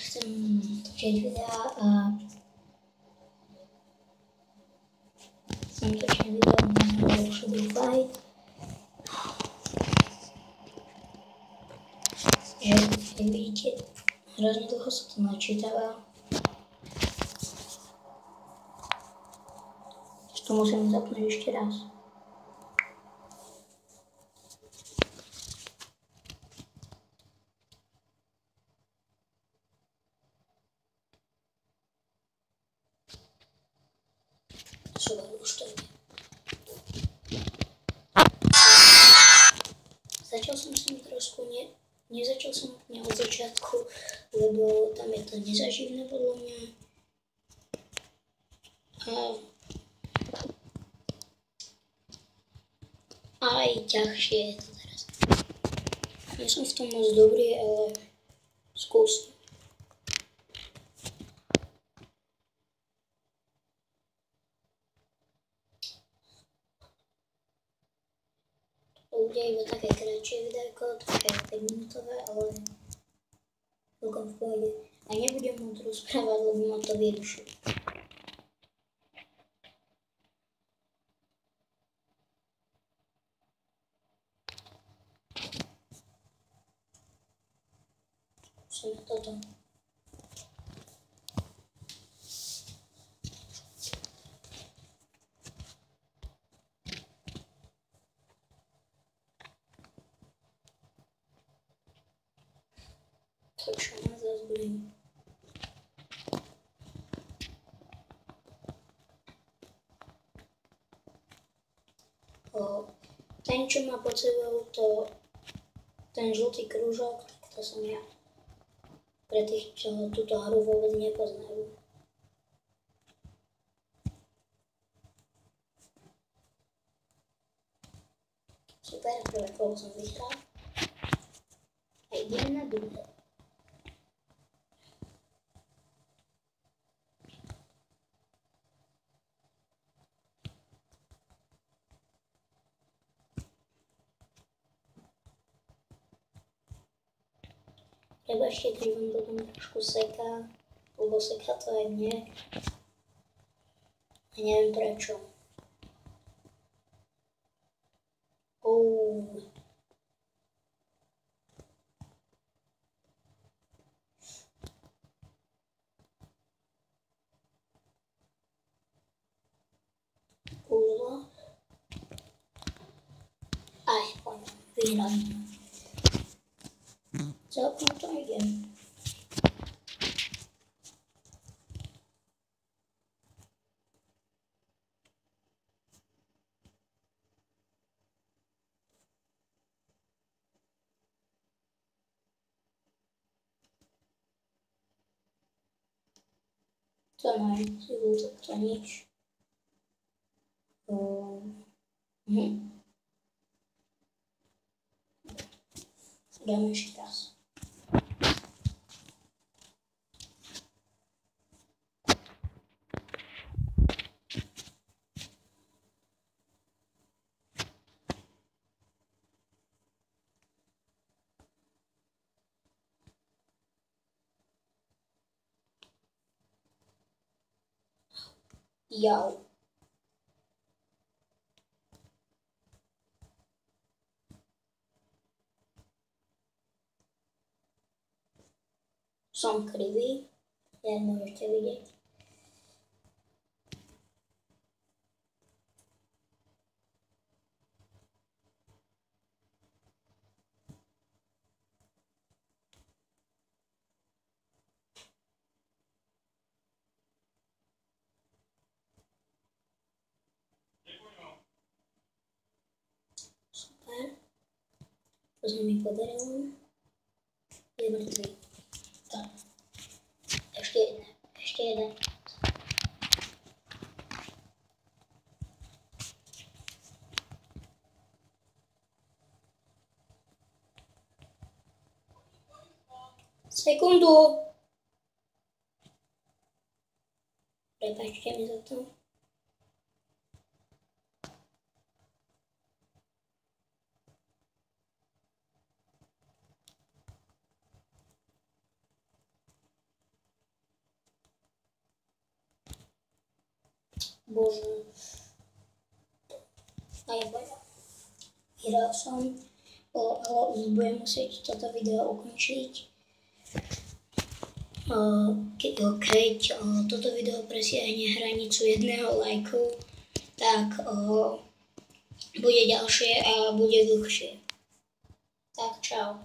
chcem točiť videá a chcem točiť video na Shadow Fight. Že jak vidíte, hrozne dlho sa to načítava. To musím zapnúť ešte raz. Super, už to ide. Začal som s tým trošku, nezačal som úplne od začiatku, lebo tam je to nezaživné podľa mňa. A aj ťažšie je to teraz. Nie som v tom moc dobrý, ale skúsim. To bude iba také kratšie videjko, také 5-minútové, ale celkom v pohode. A nebudem moc rozprávať, lebo ma to vyruší. Skúsime toto. To čo ma zase budem. Ten, čo má pod sebou ten žltý krúžok, tak to som ja. Pre tých, čo túto hru vôbec nepoznajú. Super, prvé kolo som vyhral. A idem na druhé. Prebažte, keď vám potom trošku seká, lebo seká to aj mne. A neviem prečo. Uzlo. Aj, poďme, vyhrám. Celkom to idem. To neviem, to nič. Dáme ešte raz. Jau. Som krivý, jak môžete vidieť. Super. To sa mi podarilo. Je mŕtvý. Tak. Ešte jeden. Sekundu. Prepáčte mi za to. Bože. Aj vyhral som, ale už budem musieť toto video ukončiť. Keď toto video presiahne hranicu 1 lajku, tak bude ďalšie a bude dlhšie. Tak čau.